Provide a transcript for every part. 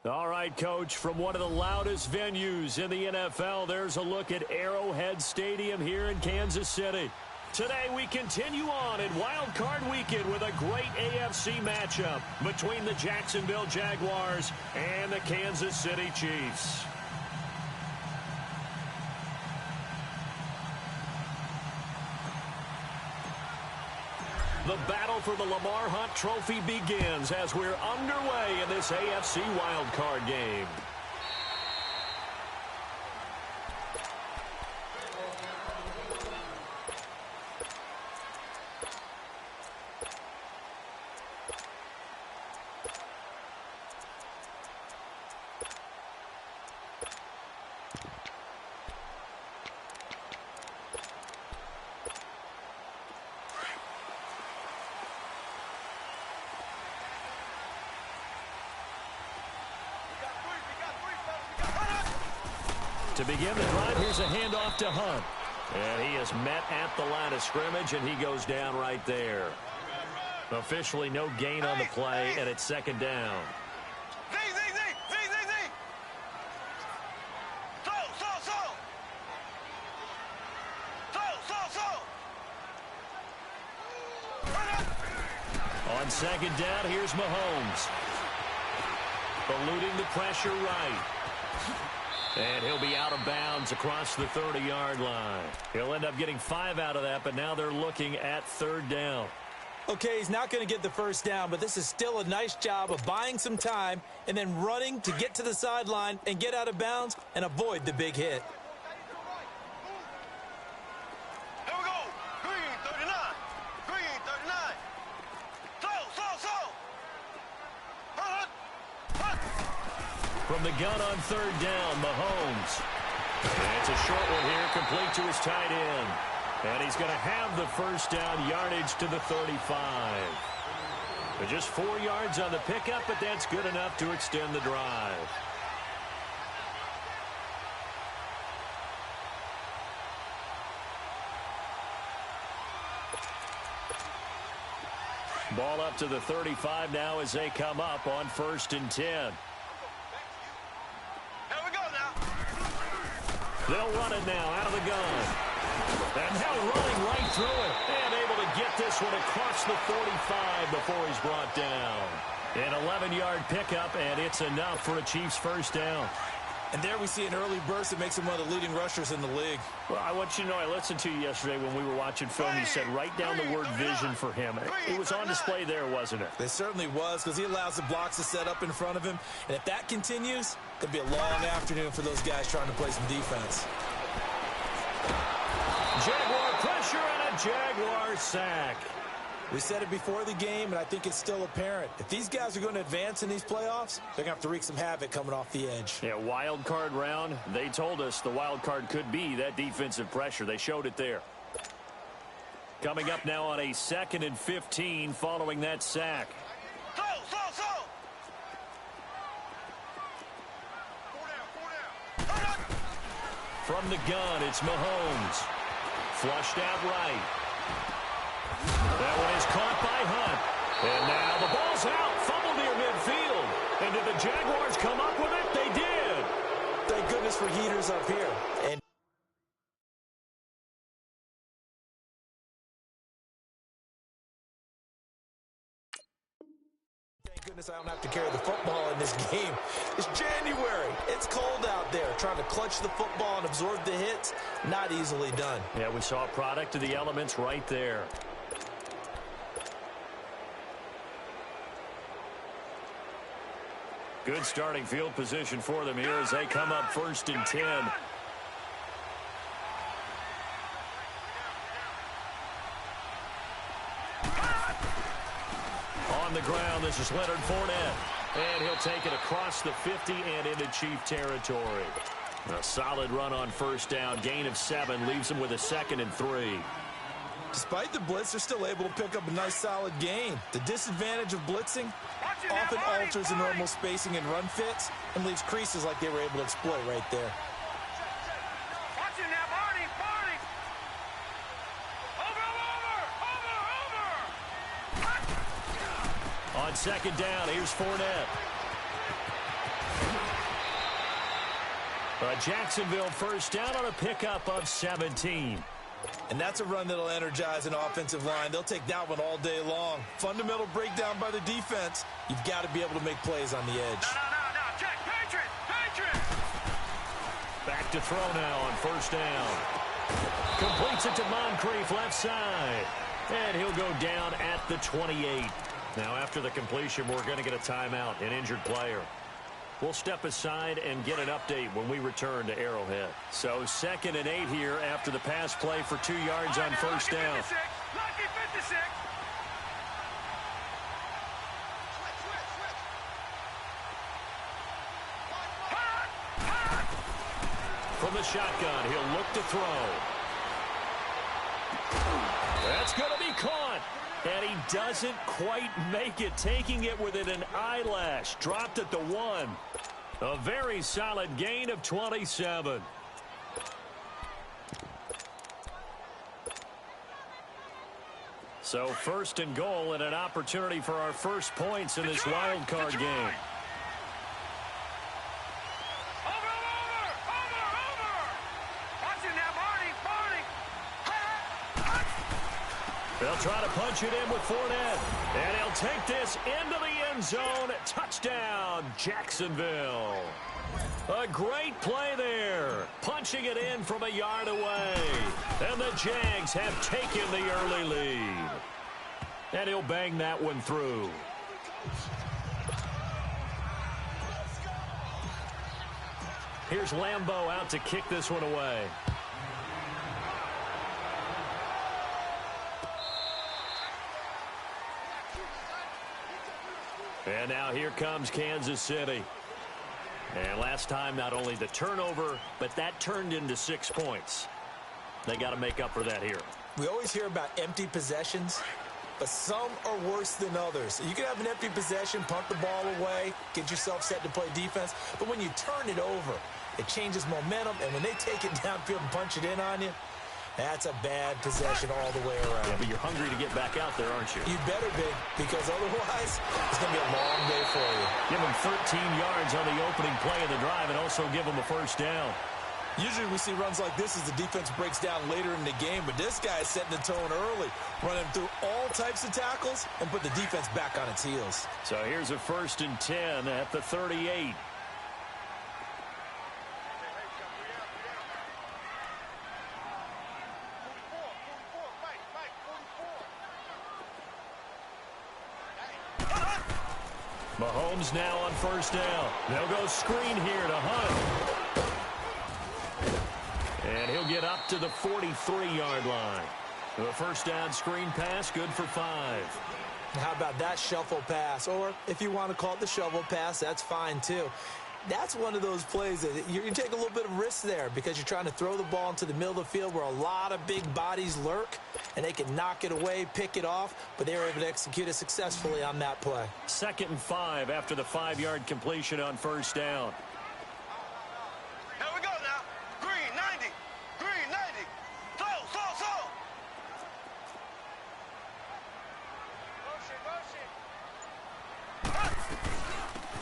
All right, Coach, from one of the loudest venues in the NFL, there's a look at Arrowhead Stadium here in Kansas City. Today we continue on in Wildcard Weekend with a great AFC matchup between the Jacksonville Jaguars and the Kansas City Chiefs. The battle for the Lamar Hunt Trophy begins as we're underway in this AFC wildcard game. To begin the drive, here's a handoff to Hunt. And he is met at the line of scrimmage, and he goes down right there. Officially no gain on the play, and it's second down. On second down, here's Mahomes. Eluding the pressure right. And he'll be out of bounds across the 30-yard line. He'll end up getting 5 out of that, but now they're looking at third down. Okay, he's not going to get the first down, but this is still a nice job of buying some time and then running to get to the sideline and get out of bounds and avoid the big hit. Here we go. Green 39. Green 39. From the gun on third down, Mahomes. And it's a short one here, complete to his tight end. And he's going to have the first down, yardage to the 35. But just 4 yards on the pickup, but that's good enough to extend the drive. Ball up to the 35 now as they come up on 1st and 10. They'll run it now out of the gun. And now running right through it. And able to get this one across the 45 before he's brought down. An 11-yard pickup, and it's enough for a Chiefs first down. And there we see an early burst that makes him one of the leading rushers in the league. Well, I want you to know, I listened to you yesterday when we were watching film. You said write down the word vision for him. It was on display there, wasn't it? It certainly was, because he allows the blocks to set up in front of him. And if that continues, it'll be a long afternoon for those guys trying to play some defense. Jaguar pressure and a Jaguar sack. We said it before the game, and I think it's still apparent. If these guys are going to advance in these playoffs, they're going to have to wreak some havoc coming off the edge. Yeah, wild card round. They told us the wild card could be that defensive pressure. They showed it there. Coming up now on a 2nd and 15 following that sack. From the gun, it's Mahomes. Flushed out right. That one is caught by Hunt. And now the ball's out. Fumble near midfield. And did the Jaguars come up with it? They did. Thank goodness for heaters up here. And thank goodness I don't have to carry the football in this game. It's January. It's cold out there. Trying to clutch the football and absorb the hits, not easily done. Yeah, we saw a product of the elements right there. Good starting field position for them here as they come up 1st and 10. On the ground, this is Leonard Fournette. And he'll take it across the 50 and into Chief territory. A solid run on 1st down. Gain of 7 leaves him with a 2nd and 3. Despite the blitz, they're still able to pick up a nice solid gain. The disadvantage of blitzing often alters the normal spacing and run fits and leaves creases like they were able to exploit right there. Watch it now, Barney, Barney. Over. On 2nd down, here's Fournette. Jacksonville first down on a pickup of 17. And that's a run that'll energize an offensive line. They'll take that one all day long. Fundamental breakdown by the defense. You've got to be able to make plays on the edge. No. Check. Patriots. Back to throw now on first down. Completes it to Moncrief left side. And he'll go down at the 28. Now after the completion, we're going to get a timeout, an injured player. We'll step aside and get an update when we return to Arrowhead. So 2nd and 8 here after the pass play for 2 yards on first down. Lucky 56. From the shotgun, he'll look to throw. That's going to be caught. And he doesn't quite make it, taking it within an eyelash. Dropped at the 1. A very solid gain of 27. So 1st and goal and an opportunity for our first points in this wild card game. They'll try to punch it in with Fournette. And he'll take this into the end zone. Touchdown, Jacksonville. A great play there. Punching it in from a yard away. And the Jags have taken the early lead. And he'll bang that one through. Here's Lambeau out to kick this one away. And now here comes Kansas City. And last time, not only the turnover, but that turned into 6 points. They got to make up for that here. We always hear about empty possessions, but some are worse than others. You can have an empty possession, punt the ball away, get yourself set to play defense, but when you turn it over, it changes momentum, and when they take it downfield and punch it in on you, that's a bad possession all the way around. Yeah, but you're hungry to get back out there, aren't you? You better be, because otherwise, it's going to be a long day for you. Give them 13 yards on the opening play of the drive and also give them a first down. Usually we see runs like this as the defense breaks down later in the game, but this guy is setting the tone early, running through all types of tackles and put the defense back on its heels. So here's a 1st and 10 at the 38. Mahomes now on first down. They'll go screen here to Hunt. And he'll get up to the 43-yard line. The first down screen pass, good for 5. How about that shuffle pass? Or if you want to call it the shovel pass, that's fine too. That's one of those plays that you take a little bit of risk there because you're trying to throw the ball into the middle of the field where a lot of big bodies lurk, and they can knock it away, pick it off, but they were able to execute it successfully on that play. 2nd and 5 after the 5-yard completion on first down. Here we go now. Green 90. Green 90. Slow.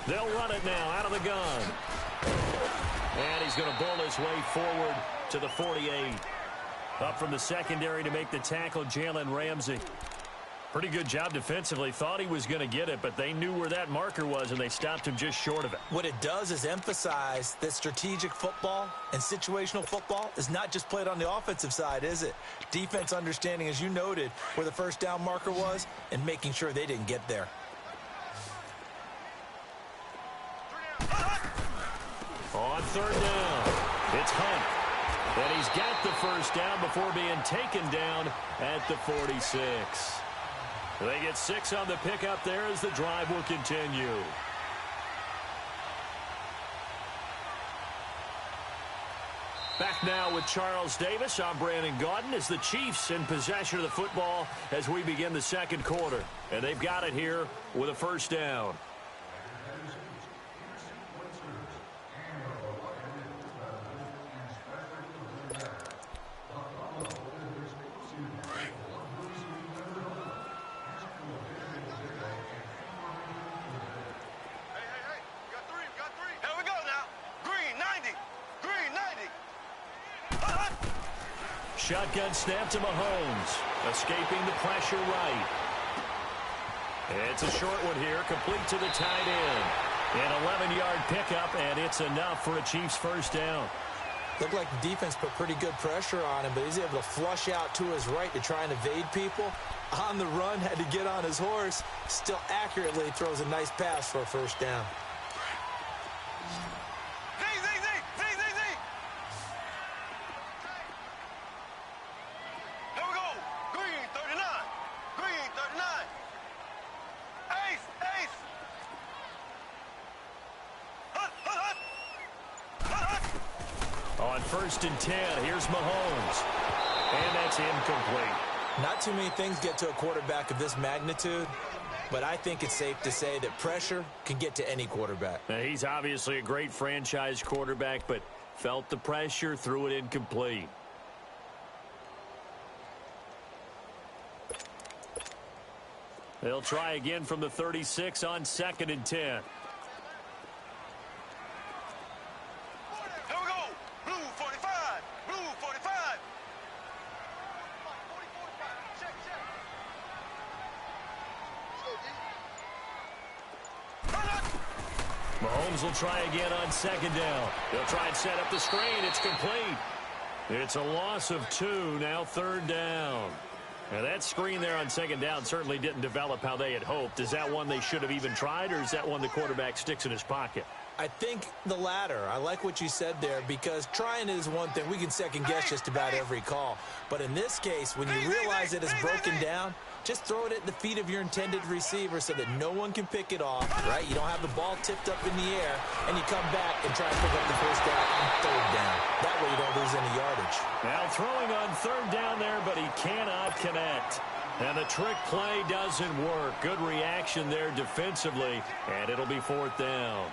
They'll run it now out of the gun. And he's going to bull his way forward to the 48. Up from the secondary to make the tackle, Jalen Ramsey. Pretty good job defensively. Thought he was going to get it, but they knew where that marker was, and they stopped him just short of it. What it does is emphasize that strategic football and situational football is not just played on the offensive side, is it? Defense understanding, as you noted, where the first down marker was and making sure they didn't get there. On third down, it's Hunt. And he's got the first down before being taken down at the 46. They get 6 on the pickup there as the drive will continue. Back now with Charles Davis. I'm Brandon Gaudin as the Chiefs in possession of the football as we begin the second quarter. And they've got it here with a first down. Here we go now. Green 90. Green shotgun snap to Mahomes. Escaping the pressure right. It's a short one here, complete to the tight end. An 11-yard pickup, and it's enough for a Chiefs first down. Looked like the defense put pretty good pressure on him, but he's able to flush out to his right to try and evade people. On the run, had to get on his horse. Still accurately throws a nice pass for a first down. Here we go. Green 39. Green 39. Ace, ace. Hut, hut, hut. Hut, hut. On 1st and 10, here's Mahomes. And that's incomplete. Not too many things get to a quarterback of this magnitude, but I think it's safe to say that pressure can get to any quarterback. Now, he's obviously a great franchise quarterback, but felt the pressure, threw it incomplete. They'll try again from the 36 on 2nd and 10. Here we go. Blue 45. Blue 45. Check, check. Mahomes will try again on 2nd down. He'll try and set up the screen. It's complete. It's a loss of 2, now 3rd down. Now, that screen there on 2nd down certainly didn't develop how they had hoped. Is that one they should have even tried, or is that one the quarterback sticks in his pocket? I think the latter. I like what you said there, because trying is one thing. We can second-guess just about every call. But in this case, when you realize that it's broken down, just throw it at the feet of your intended receiver so that no one can pick it off, right? You don't have the ball tipped up in the air, and you come back and try and pick up the first down on 3rd down. That way you don't lose any yardage. Now throwing on 3rd down there, but he cannot connect. And the trick play doesn't work. Good reaction there defensively, and it'll be 4th down.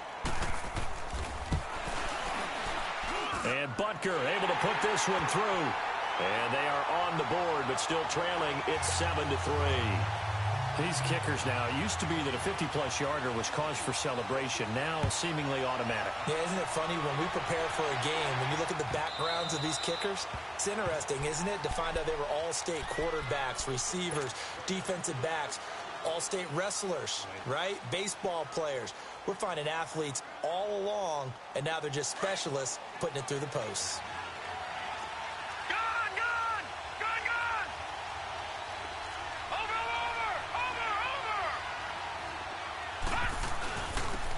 And Butker able to put this one through. And they are on the board, but still trailing. It's 7-3. These kickers now, it used to be that a 50-plus yarder was cause for celebration. Now seemingly automatic. Yeah, isn't it funny when we prepare for a game, when you look at the backgrounds of these kickers, it's interesting, isn't it, to find out they were all-state quarterbacks, receivers, defensive backs, all-state wrestlers, right? Baseball players. We're finding athletes all along, and now they're just specialists putting it through the posts.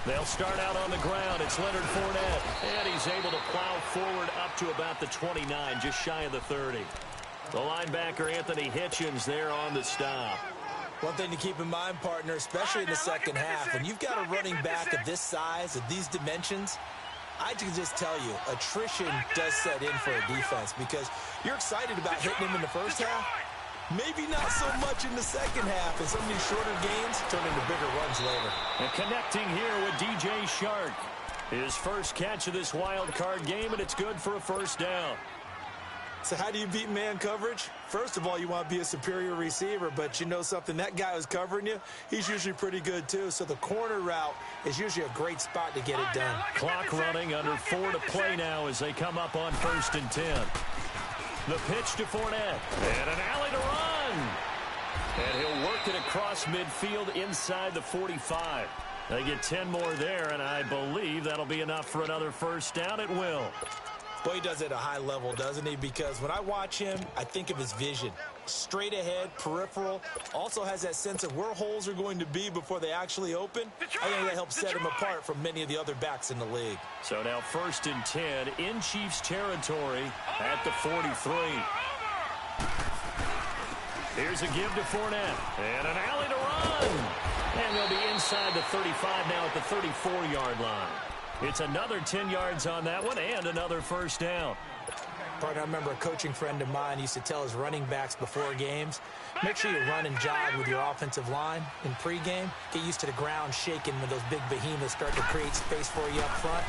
They'll start out on the ground. It's Leonard Fournette. And he's able to plow forward up to about the 29, just shy of the 30. The linebacker, Anthony Hitchens, there on the stop. One thing to keep in mind, partner, especially in the second half, when you've got a running back of this size, of these dimensions, I can just tell you, attrition does set in for a defense, because you're excited about hitting him in the first half. Maybe not so much in the second half, and some of these shorter gains turn into bigger runs later. And connecting here with DJ Shark. His first catch of this wild card game, and it's good for a first down. So how do you beat man coverage? First of all, you want to be a superior receiver, but you know something, that guy who's covering you, he's usually pretty good too. So the corner route is usually a great spot to get it done. Clock running, under 4 to play now as they come up on 1st and 10. The pitch to Fournette, and an alley to run. And he'll work it across midfield inside the 45. They get 10 more there, and I believe that'll be enough for another first down. It will. Boy, he does it at a high level, doesn't he? Because when I watch him, I think of his vision. Straight ahead, peripheral. Also has that sense of where holes are going to be before they actually open. I think that helps set him apart from many of the other backs in the league. So now 1st and 10 in Chiefs territory at the 43. Here's a give to Fournette. And an alley to run. And they'll be inside the 35 now at the 34-yard line. It's another 10 yards on that one and another first down. Partner, I remember a coaching friend of mine used to tell his running backs before games, make sure you run and jog with your offensive line in pregame. Get used to the ground shaking when those big behemoths start to create space for you up front.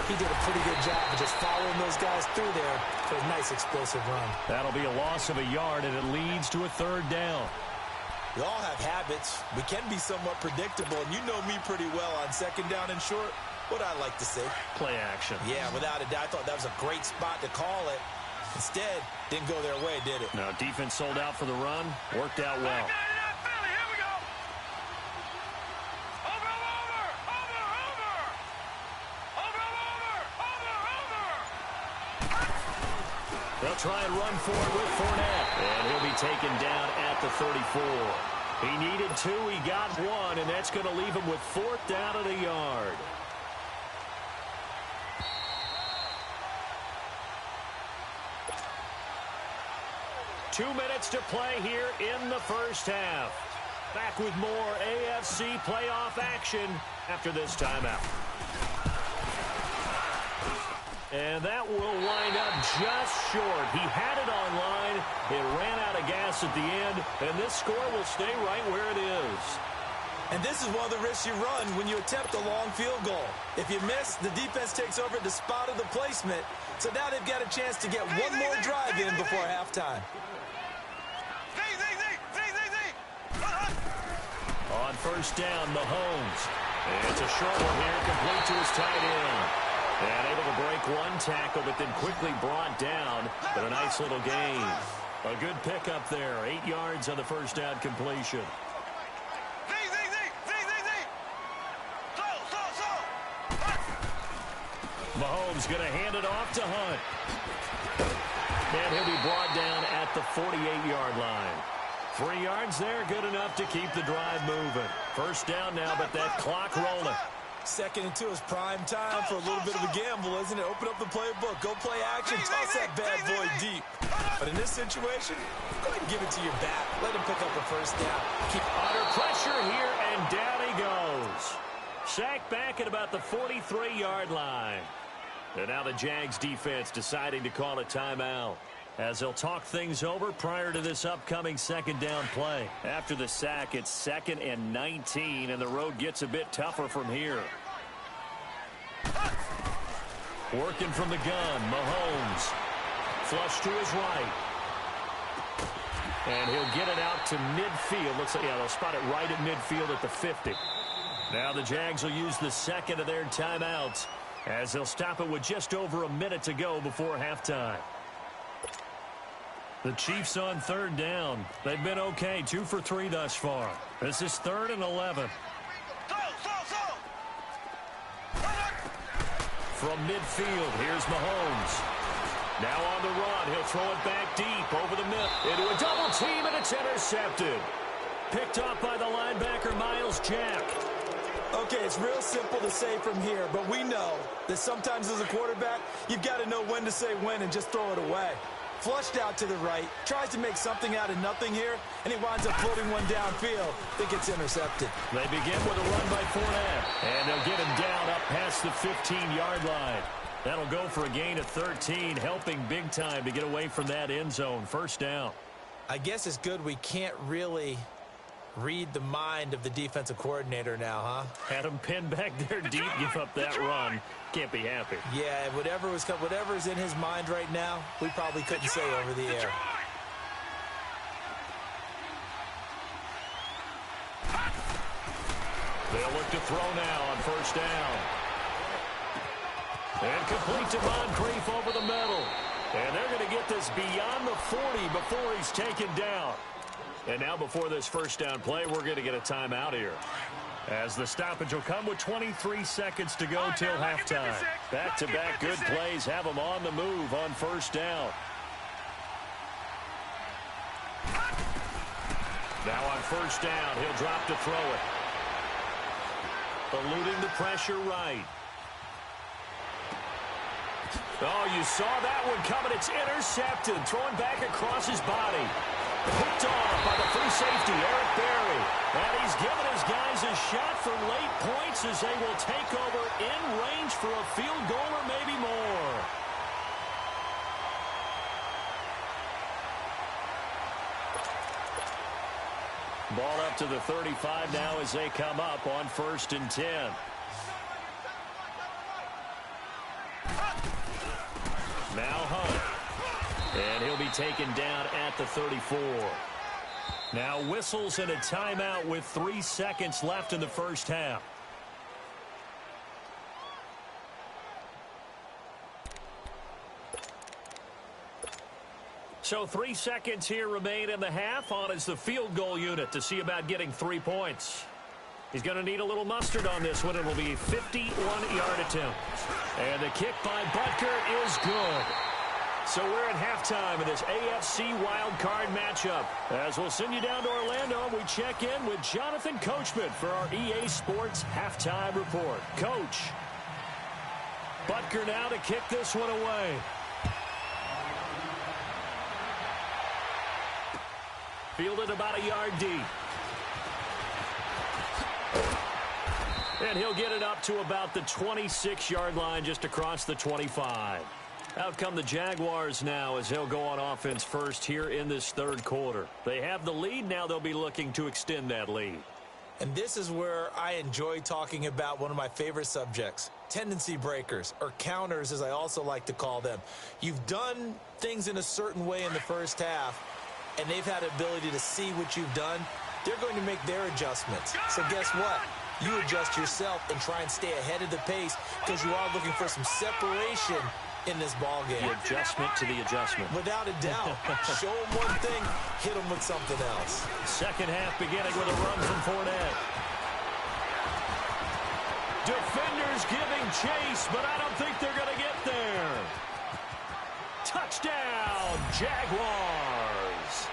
He did a pretty good job of just following those guys through there for a nice explosive run. That'll be a loss of a yard, and it leads to a 3rd down. We all have habits. We can be somewhat predictable, and you know me pretty well on 2nd down and short. What I like to see. Play action. Yeah, without a doubt. I thought that was a great spot to call it. Instead, didn't go their way, did it? No, defense sold out for the run. Worked out well. They'll try and run for it with Fournette. And he'll be taken down at the 34. He needed 2, he got 1, and that's going to leave him with 4th down at a yard. Two minutes to play here in the first half. Back with more AFC playoff action after this timeout. And that will wind up just short. He had it on line. It ran out of gas at the end, and this score will stay right where it is. And this is one of the risks you run when you attempt a long field goal. If you miss, the defense takes over at the spot of the placement. So now they've got a chance to get one more drive in before halftime. On first down, Mahomes. And it's a short one here, complete to his tight end. And able to break one tackle, but then quickly brought down. But a nice little gain. A good pickup there. 8 yards on the first down completion. Mahomes going to hand it off to Hunt. And he'll be brought down at the 48-yard line. 3 yards there, good enough to keep the drive moving. First down now, but that clock rolling. 2nd and 2 is prime time for a little bit of a gamble, isn't it? Open up the playbook, go play action, toss that bad boy deep. But in this situation, go ahead and give it to your back. Let him pick up a first down. Keep under pressure here, and down he goes. Sacked back at about the 43-yard line. And now the Jags defense deciding to call a timeout, as they'll talk things over prior to this upcoming second down play. After the sack, it's 2nd and 19, and the road gets a bit tougher from here. Working from the gun, Mahomes. Flush to his right. And he'll get it out to midfield. Looks like, yeah, they'll spot it right at midfield at the 50. Now the Jags will use the second of their timeouts, as they'll stop it with just over a minute to go before halftime. The Chiefs on third down. They've been okay, 2 for 3 thus far. This is 3rd and 11. From midfield, here's Mahomes. Now on the run, he'll throw it back deep over the middle. Into a double team, and it's intercepted. Picked off by the linebacker, Miles Jack. Okay, it's real simple to say from here, but we know that sometimes as a quarterback, you've got to know when to say when and just throw it away. Flushed out to the right, tries to make something out of nothing here, and he winds up floating one downfield that gets intercepted. They begin with a run by Fournette, and they'll get him down up past the 15-yard line. That'll go for a gain of 13, helping big time to get away from that end zone. First down. I guess it's good we can't really read the mind of the defensive coordinator now, huh? Had him pinned back there deep, give up that run. Can't be happy. Yeah, whatever's in his mind right now, we probably couldn't say over the air. They'll look to throw now on first down. And complete to Moncrief over the middle. And they're going to get this beyond the 40 before he's taken down. And now before this first down play, we're going to get a timeout here, as the stoppage will come with 23 seconds to go till halftime. Back-to-back good plays have them on the move on first down. Now on first down, he'll drop to throw it. Eluding the pressure right. Oh, you saw that one coming. It's intercepted. Throwing back across his body. Picked off by the free safety, Eric Berry. And he's given his guys a shot for late points as they will take over in range for a field goal or maybe more. Ball up to the 35 now as they come up on 1st and 10. Now Hunt. And he'll be taken down at the 34. Now whistles and a timeout with 3 seconds left in the first half. So 3 seconds here remain in the half. On is the field goal unit to see about getting 3 points. He's going to need a little mustard on this one. It will be a 51-yard attempt. And the kick by Butker is good. So we're at halftime of this AFC Wildcard matchup. As we'll send you down to Orlando, we check in with Jonathan Coachman for our EA Sports Halftime Report. Coach, Butker now to kick this one away. Fielded about a yard deep. And he'll get it up to about the 26-yard line, just across the 25. Out come the Jaguars now as they'll go on offense first here in this third quarter. They have the lead. Now they'll be looking to extend that lead. And this is where I enjoy talking about one of my favorite subjects, tendency breakers, or counters as I also like to call them. You've done things in a certain way in the first half, and they've had the ability to see what you've done. They're going to make their adjustments. So guess what? You adjust yourself and try and stay ahead of the pace because you are looking for some separation in this ball game. The adjustment to the adjustment. Without a doubt. Show them one thing, hit them with something else. Second half beginning with a run from Fournette. Defenders giving chase, but I don't think they're going to get there. Touchdown, Jaguars.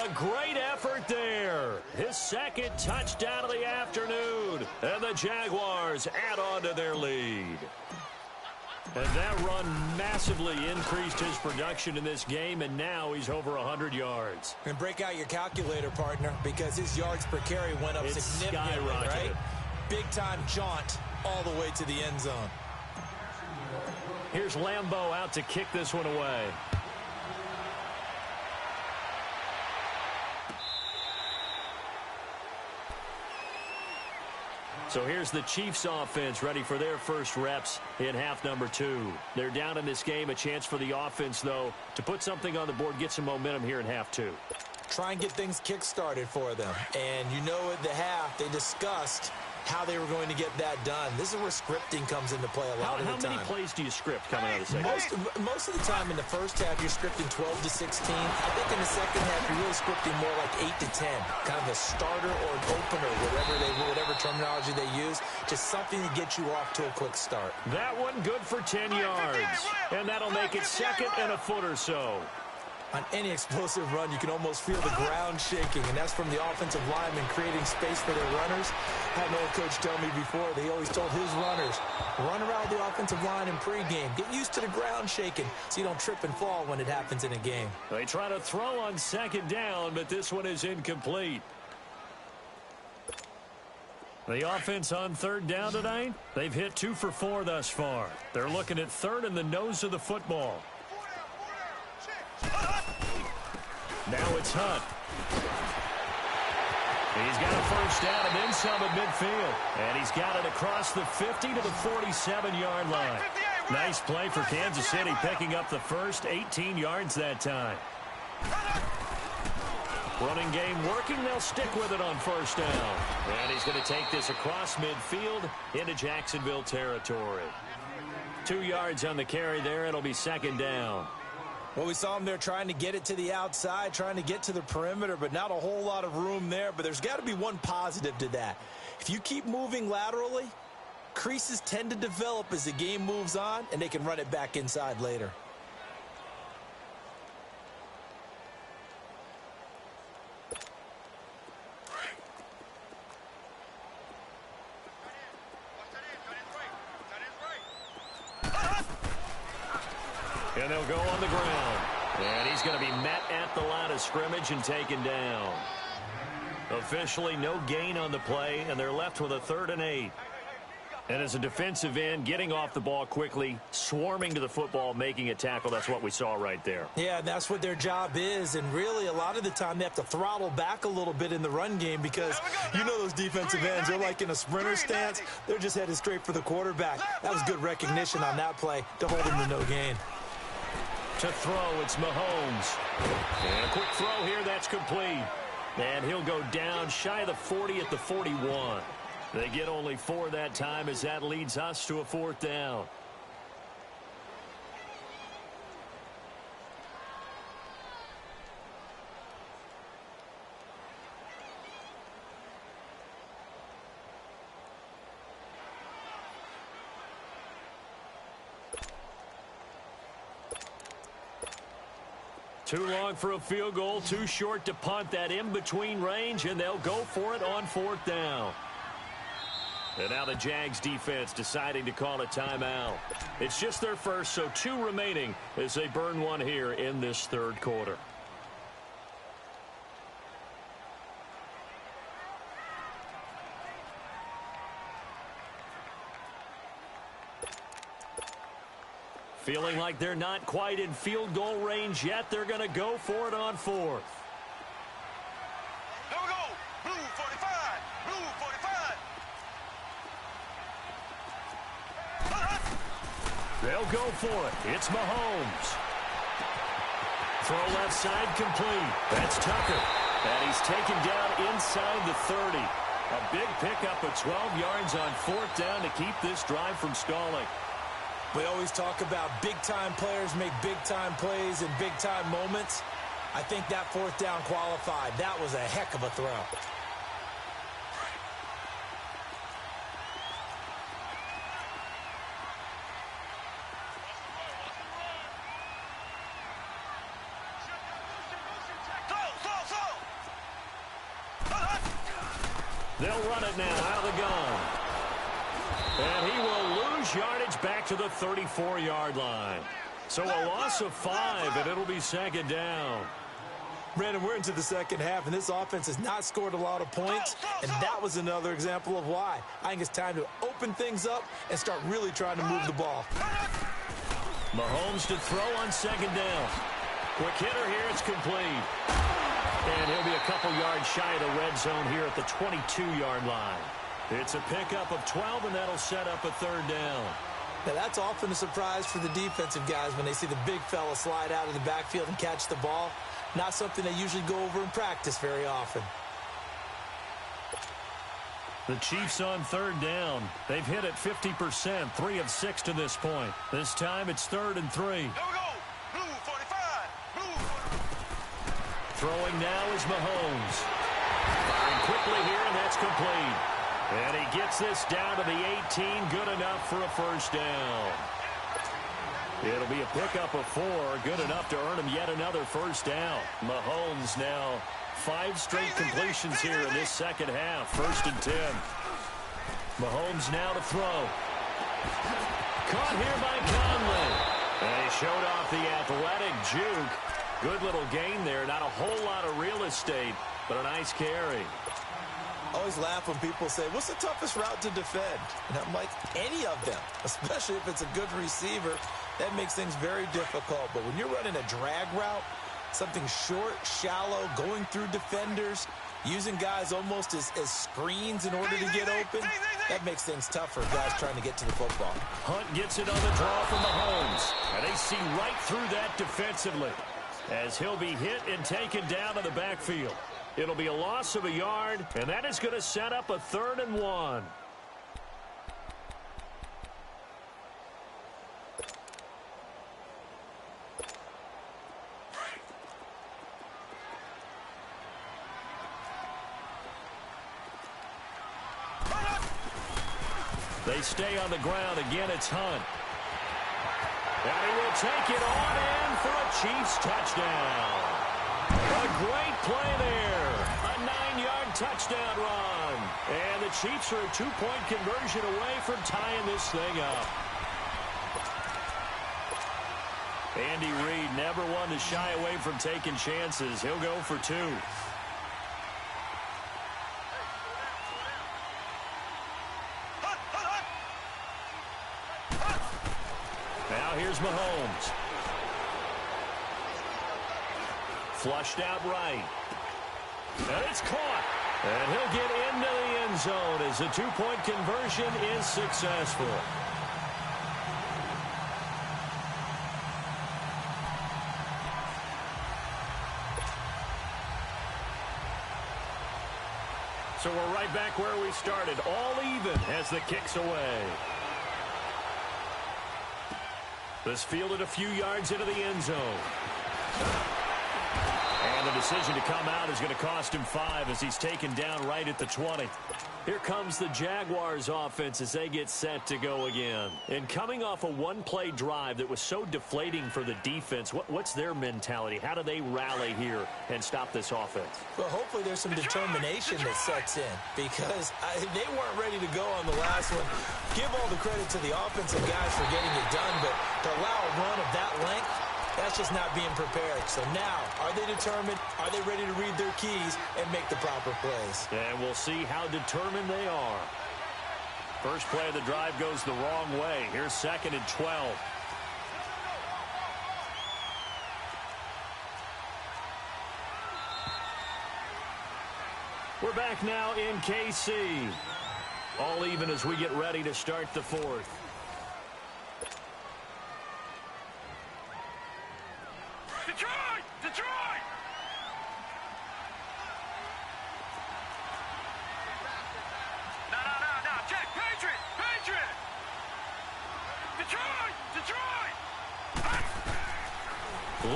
A great effort there. His second touchdown of the afternoon. And the Jaguars add on to their lead. And that run massively increased his production in this game, and now he's over 100 yards. And break out your calculator, partner, because his yards per carry went up significantly, right? Big-time jaunt all the way to the end zone. Here's Lambeau out to kick this one away. So here's the Chiefs offense ready for their first reps in half number 2. They're down in this game. A chance for the offense, though, to put something on the board, get some momentum here in half 2. Try and get things kick-started for them. And you know at the half, they discussed how they were going to get that done. This is where scripting comes into play a lot of the time. How many plays do you script coming out of the second? Most of the time in the first half, you're scripting 12 to 16. I think in the second half, you're really scripting more like 8 to 10. Kind of a starter or an opener, whatever terminology they use. Just something to get you off to a quick start. That one good for 10 yards. And that'll make it second and a foot or so. On any explosive run, you can almost feel the ground shaking, and that's from the offensive linemen creating space for their runners. I had an old coach tell me before, they always told his runners, run around the offensive line in pregame. Get used to the ground shaking so you don't trip and fall when it happens in a game. They try to throw on second down, but this one is incomplete. The offense on third down tonight, they've hit 2 for 4 thus far. They're looking at third in the nose of the football. Now it's Hunt. He's got a first down and then some at midfield. And he's got it across the 50 to the 47-yard line. Nice play for Kansas City, picking up the first 18 yards that time. Running game working. They'll stick with it on first down. And he's going to take this across midfield into Jacksonville territory. 2 yards on the carry there. It'll be second down. Well, we saw him there trying to get it to the outside, trying to get to the perimeter, but not a whole lot of room there. But there's got to be one positive to that. If you keep moving laterally, creases tend to develop as the game moves on, and they can run it back inside later. And they'll go on the ground. And he's going to be met at the line of scrimmage and taken down. Officially no gain on the play, and they're left with a 3rd and 8. And as a defensive end, getting off the ball quickly, swarming to the football, making a tackle, that's what we saw right there. Yeah, and that's what their job is. And really, a lot of the time, they have to throttle back a little bit in the run game because you know those defensive ends, they're like in a sprinter stance. They're just headed straight for the quarterback. That was good recognition on that play to hold him to no gain. To throw, it's Mahomes. And a quick throw here, that's complete. And he'll go down shy of the 40 at the 41. They get only 4 that time as that leads us to a 4th down. Too long for a field goal, too short to punt. That in-between range, and they'll go for it on 4th down. And now the Jags defense deciding to call a timeout. It's just their first, so 2 remaining as they burn one here in this 3rd quarter. Feeling like they're not quite in field goal range yet. They're going to go for it on 4th. Here we go. Blue 45. Blue 45. They'll go for it. It's Mahomes. Throw left side complete. That's Tucker. And he's taken down inside the 30. A big pickup of 12 yards on 4th down to keep this drive from stalling. We always talk about big-time players make big-time plays in big-time moments. I think that 4th down qualified. That was a heck of a throw. They'll run it now out of the gun. And he will lose yardage back to the 34-yard line. So a loss of 5, and it'll be 2nd down. Brandon, we're into the 2nd half, and this offense has not scored a lot of points, and that was another example of why. I think it's time to open things up and start really trying to move the ball. Mahomes to throw on 2nd down. Quick hitter here, it's complete. And he'll be a couple yards shy of the red zone here at the 22-yard line. It's a pickup of 12, and that'll set up a 3rd down. Now, that's often a surprise for the defensive guys when they see the big fella slide out of the backfield and catch the ball. Not something they usually go over in practice very often. The Chiefs on 3rd down. They've hit it 50%, 3 of 6 to this point. This time it's 3rd and 3. Here we go. Blue 45. Blue 45. Throwing now is Mahomes. Firing quickly here, and that's complete. And he gets this down to the 18, good enough for a 1st down. It'll be a pickup of 4, good enough to earn him yet another 1st down. Mahomes now 5 straight completions here in this 2nd half, 1st and 10. Mahomes now to throw. Caught here by Conley. And he showed off the athletic juke. Good little gain there, not a whole lot of real estate, but a nice carry. I always laugh when people say, what's the toughest route to defend? And I'm like, any of them, especially if it's a good receiver. That makes things very difficult. But when you're running a drag route, something short, shallow, going through defenders, using guys almost as screens in order to get open, that makes things tough for guys trying to get to the football. Hunt gets it on the draw from Mahomes. And they see right through that defensively as he'll be hit and taken down in the backfield. It'll be a loss of a yard, and that is going to set up a 3rd and 1. They stay on the ground. Again, it's Hunt. And he will take it on in for a Chiefs touchdown. A great play there. A 9-yard touchdown run. And the Chiefs are a 2-point conversion away from tying this thing up. Andy Reid never one to shy away from taking chances. He'll go for 2. Now here's Mahomes. Flushed out right. And it's caught. And he'll get into the end zone as the 2-point conversion is successful. So we're right back where we started. All even as the kick's away. This fielded a few yards into the end zone. And the decision to come out is going to cost him 5 as he's taken down right at the 20. Here comes the Jaguars offense as they get set to go again. And coming off a one-play drive that was so deflating for the defense, what's their mentality? How do they rally here and stop this offense? Well, hopefully there's some determination that sets in because they weren't ready to go on the last one. Give all the credit to the offensive guys for getting it done, but to allow a run of that length, that's just not being prepared. So now, are they determined? Are they ready to read their keys and make the proper plays? And we'll see how determined they are. First play of the drive goes the wrong way. Here's 2nd and 12. We're back now in KC. All even as we get ready to start the 4th. Detroit! Detroit! No, check. Patriot! Patriot! Detroit! Detroit!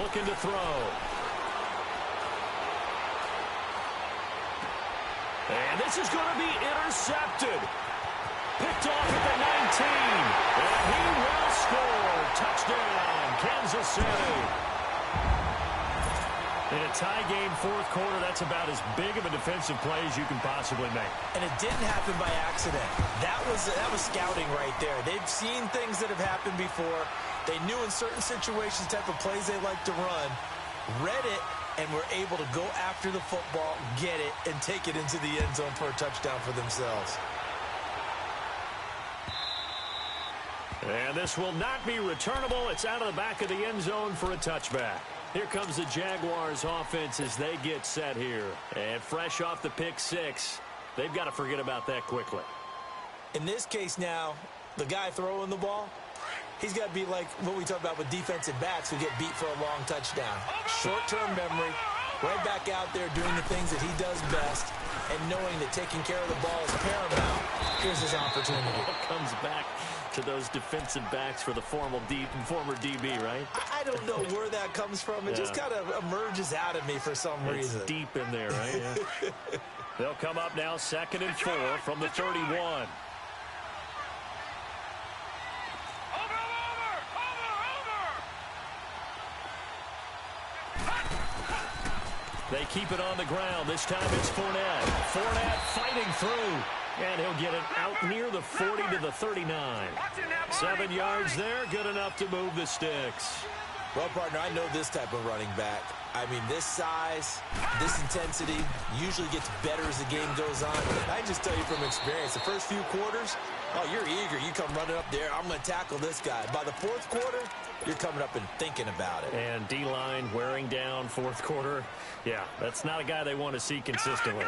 Looking to throw. And this is going to be intercepted. Picked off at the 19. And he will score. Touchdown, Kansas City. In a tie game 4th quarter, that's about as big of a defensive play as you can possibly make. And it didn't happen by accident. That was scouting right there. They've seen things that have happened before. They knew in certain situations type of plays they like to run, read it, and were able to go after the football, get it, and take it into the end zone for a touchdown for themselves. And this will not be returnable. It's out of the back of the end zone for a touchback. Here comes the Jaguars offense as they get set here. And fresh off the pick 6, they've got to forget about that quickly. In this case now, the guy throwing the ball, he's got to be like what we talk about with defensive backs who get beat for a long touchdown. Short-term memory, right back out there doing the things that he does best, and knowing that taking care of the ball is paramount. Here's his opportunity. Comes back to those defensive backs for the former DB, right? I don't know where that comes from. It just kind of emerges out of me for some reason. It's deep in there, right? Yeah. They'll come up now 2nd and 4 from the 31. They keep it on the ground. This time it's Fournette. Fournette fighting through. And he'll get it out near the 40 to the 39. 7 yards there, good enough to move the sticks. Well, partner, I know this type of running back. I mean, this size, this intensity usually gets better as the game goes on. I just tell you from experience, the first few quarters, oh, you're eager. You come running up there, I'm going to tackle this guy. By the 4th quarter, you're coming up and thinking about it. And D-line wearing down 4th quarter. Yeah, that's not a guy they want to see consistently.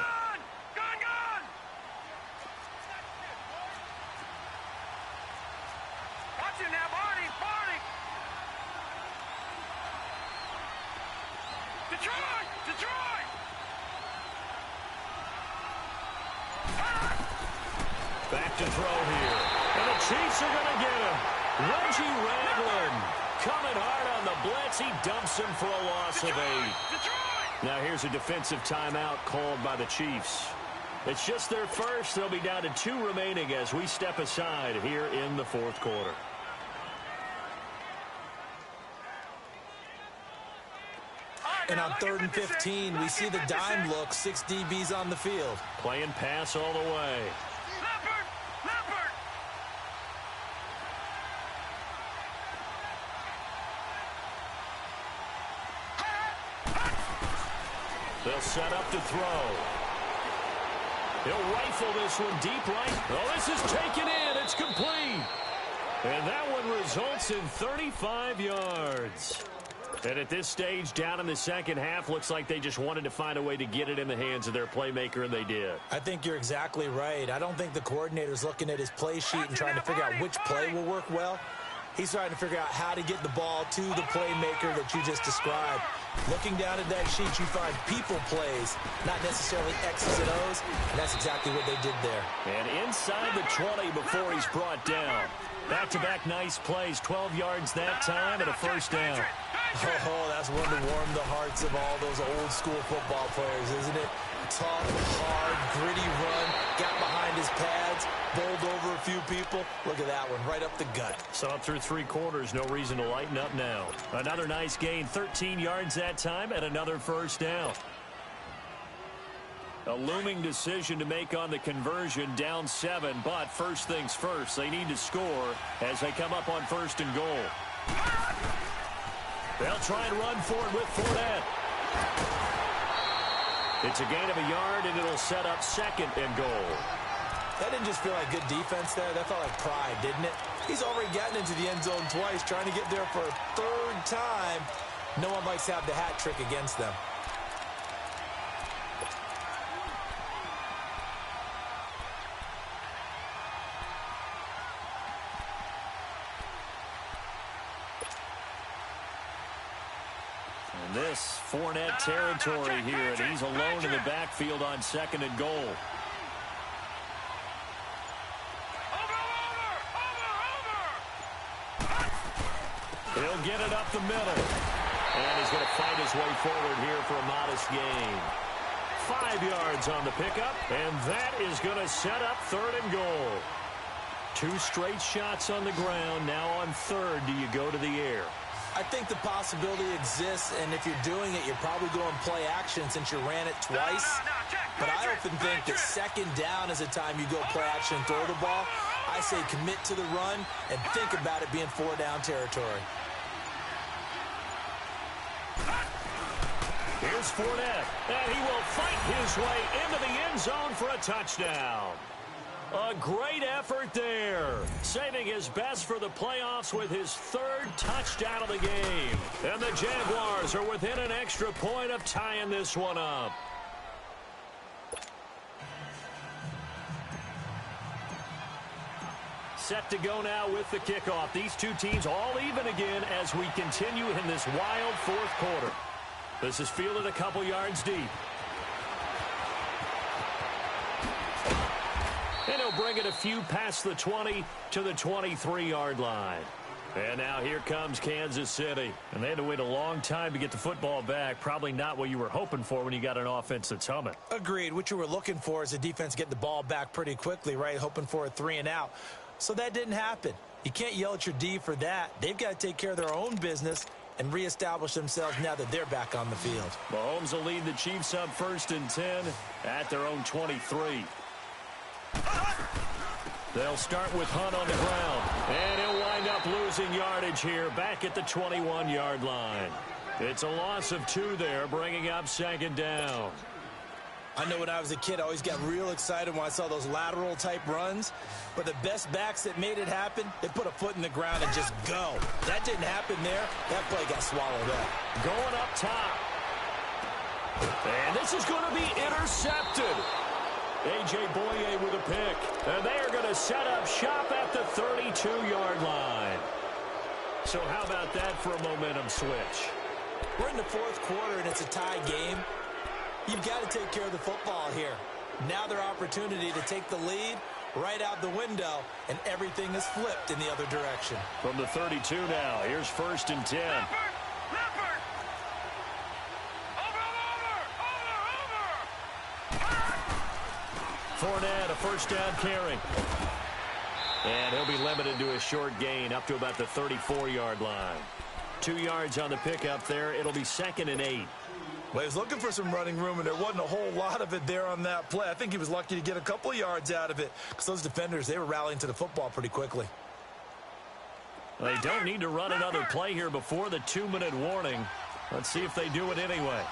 Back to throw here. And the Chiefs are going to get him. Reggie Ragland coming hard on the blitz. He dumps him for a loss of 8. Now here's a defensive timeout called by the Chiefs. It's just their first. They'll be down to 2 remaining as we step aside here in the 4th quarter. And on 3rd and 15, we see the dime look, 6 DBs on the field. Playing pass all the way. They'll set up to throw. He'll rifle this one deep right. Oh, this is taken in. It's complete. And that one results in 35 yards. And at this stage, down in the second half, looks like they just wanted to find a way to get it in the hands of their playmaker, and they did. I think you're exactly right. I don't think the coordinator's looking at his play sheet and trying to figure out which play will work well. He's trying to figure out how to get the ball to the playmaker that you just described. Looking down at that sheet, you find people plays, not necessarily X's and O's, and that's exactly what they did there. And inside the 20 before he's brought down. Back-to-back nice plays, 12 yards that time and a first down. Oh, that's one to warm the hearts of all those old-school football players, isn't it? Tough, hard, gritty run, got behind behind his pads, bowled over a few people. Look at that one, right up the gut. Saw it through 3 quarters, no reason to lighten up now. Another nice gain, 13 yards that time, and another first down. A looming decision to make on the conversion, down 7, but first things first, they need to score as they come up on 1st and goal. They'll try and run for it with Fournette. It's a gain of a yard, and it'll set up 2nd and goal. That didn't just feel like good defense there. That felt like pride, didn't it? He's already gotten into the end zone twice, trying to get there for a 3rd time. No one likes to have the hat trick against them. This Fournette territory here, and he's alone in the backfield on 2nd and goal. He'll get it up the middle. And he's going to fight his way forward here for a modest gain. 5 yards on the pickup, and that is going to set up 3rd and goal. 2 straight shots on the ground. Now on 3rd, do you go to the air? I think the possibility exists, and if you're doing it, you're probably going play action since you ran it twice. But I often think that 2nd down is the time you go play action and throw the ball. I say commit to the run and think about it being 4-down territory. Here's Fournette, and he will fight his way into the end zone for a touchdown. A great effort there, saving his best for the playoffs with his 3rd touchdown of the game. And the Jaguars are within an extra point of tying this one up. Set to go now with the kickoff. These 2 teams all even again as we continue in this wild 4th quarter. This is fielded a couple yards deep. And he'll bring it a few past the 20 to the 23-yard line. And now here comes Kansas City. And they had to wait a long time to get the football back. Probably not what you were hoping for when you got an offense that's humming. Agreed. What you were looking for is the defense get the ball back pretty quickly, right? Hoping for a 3 and out. So that didn't happen. You can't yell at your D for that. They've got to take care of their own business and reestablish themselves now that they're back on the field. Mahomes will lead the Chiefs up 1st and 10 at their own 23. They'll start with Hunt on the ground, and he'll wind up losing yardage here back at the 21-yard line. It's a loss of 2 there, bringing up 2nd down. I know when I was a kid, I always got real excited when I saw those lateral-type runs. But the best backs that made it happen, they put a foot in the ground and just go. That didn't happen there. That play got swallowed up. Going up top. And this is going to be intercepted. A.J. Boye with a pick. And they are going to set up shop at the 32-yard line. So how about that for a momentum switch? We're in the 4th quarter, and it's a tie game. You've got to take care of the football here. Now their opportunity to take the lead right out the window, and everything is flipped in the other direction. From the 32 now, here's 1st and 10. Leopard! Fournette, a 1st down carry. And he'll be limited to a short gain up to about the 34-yard line. 2 yards on the pickup there. It'll be 2nd and 8. Well, he was looking for some running room, and there wasn't a whole lot of it there on that play. I think he was lucky to get a couple of yards out of it because those defenders, they were rallying to the football pretty quickly. They don't need to run another play here before the 2-minute warning. Let's see if they do it anyway.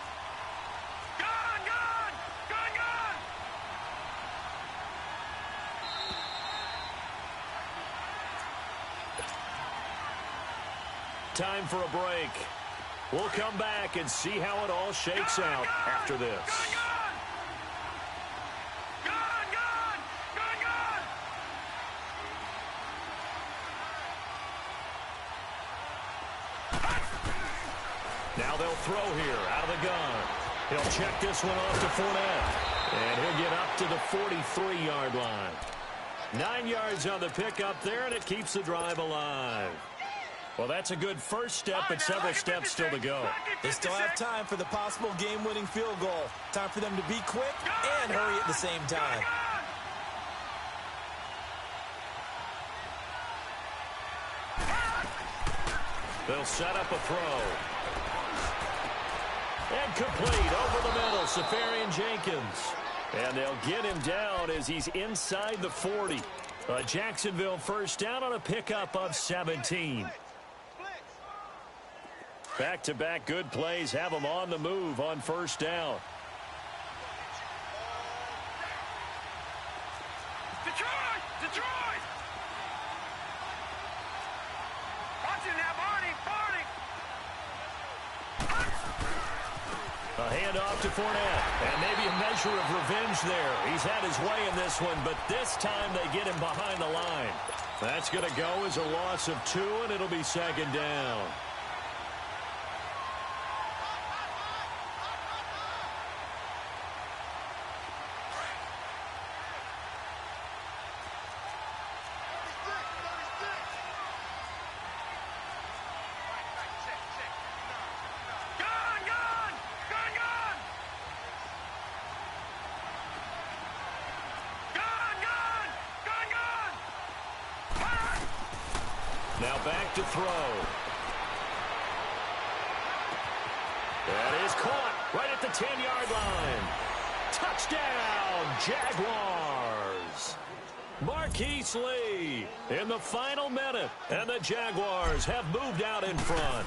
Time for a break. We'll come back and see how it all shakes out after this. Now they'll throw here out of the gun. He'll check this one off to Fournette. And he'll get up to the 43-yard line. 9 yards on the pickup there, and it keeps the drive alive. Well, that's a good first step, but several steps still to go. They still have time for the possible game-winning field goal. Time for them to be quick and hurry at the same time. They'll set up a throw. And complete over the middle, Safarian Jenkins. And they'll get him down as he's inside the 40. A Jacksonville first down on a pickup of 17. Back-to-back good plays have them on the move on first down. Detroit! Detroit! Watching that, Barney! A handoff to Fournette. And maybe a measure of revenge there. He's had his way in this one, but this time they get him behind the line. That's going to go as a loss of 2, and it'll be second down. Now back to throw. That is caught right at the 10-yard line. Touchdown, Jaguars. Marquise Lee in the final minute, and the Jaguars have moved out in front.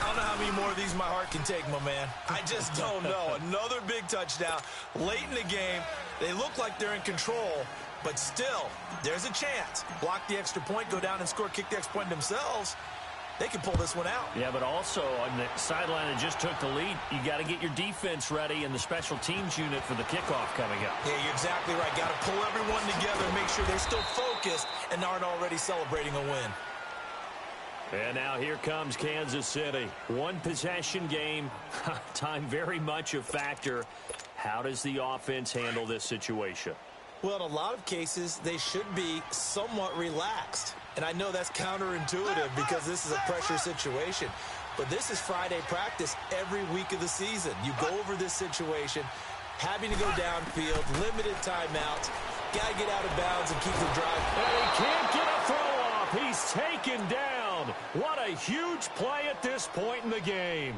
I don't know how many more of these my heart can take, my man. I just don't know. Another big touchdown late in the game. They look like they're in control, but still, there's a chance. Block the extra point, go down and score, kick the extra point themselves. They can pull this one out. Yeah, but also on the sideline that just took the lead, you got to get your defense ready and the special teams unit for the kickoff coming up. Yeah, you're exactly right. Got to pull everyone together, make sure they're still focused and aren't already celebrating a win. And now here comes Kansas City. One possession game. Time very much a factor. How does the offense handle this situation? Well, in a lot of cases, they should be somewhat relaxed. And I know that's counterintuitive because this is a pressure situation. But this is Friday practice every week of the season. You go over this situation, having to go downfield, limited timeouts, got to get out of bounds and keep the drive. And he can't get a throw off. He's taken down. What a huge play at this point in the game.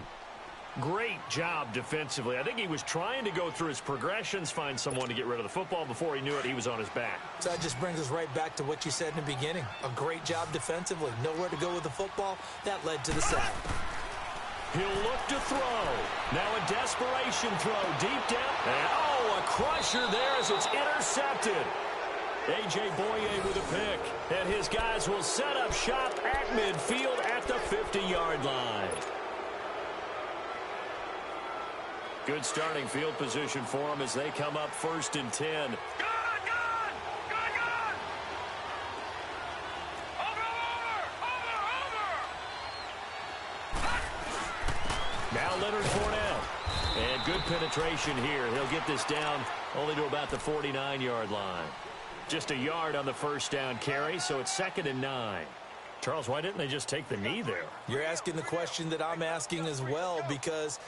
Great job defensively. I think he was trying to go through his progressions, find someone to get rid of the football. Before he knew it, he was on his back. So that just brings us right back to what you said in the beginning. A great job defensively. Nowhere to go with the football. That led to the sack. He'll look to throw. Now a desperation throw deep down. And oh, a crusher there as it's intercepted. A.J. Boye with a pick. And his guys will set up shop at midfield at the 50-yard line. Good starting field position for them as they come up 1st and 10. Good! Now Leonard Fournette. And good penetration here. He'll get this down only to about the 49-yard line. Just a yard on the first down carry, so it's 2nd and 9. Charles, why didn't they just take the knee there? You're asking the question that I'm asking as well, because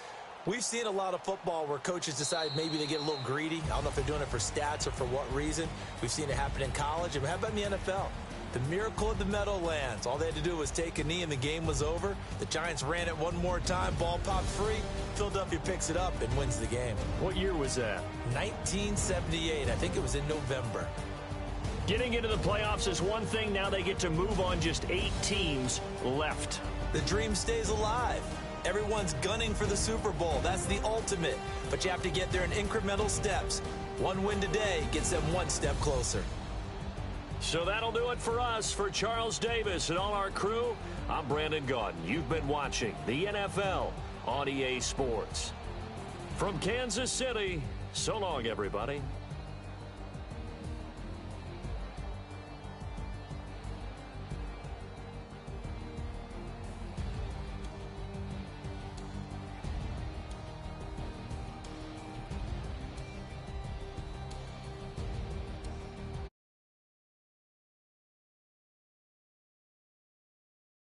we've seen a lot of football where coaches decide maybe they get a little greedy. I don't know if they're doing it for stats or for what reason. We've seen it happen in college. And how about in the NFL? The miracle of the Meadowlands. All they had to do was take a knee and the game was over. The Giants ran it one more time. Ball popped free. Philadelphia picks it up and wins the game. What year was that? 1978. I think it was in November. Getting into the playoffs is one thing. Now they get to move on. Just 8 teams left. The dream stays alive. Everyone's gunning for the Super Bowl. That's the ultimate. But you have to get there in incremental steps. One win today gets them one step closer. So that'll do it for us. For Charles Davis and all our crew, I'm Brandon Gaudin. You've been watching the NFL on EA Sports. From Kansas City, so long, everybody.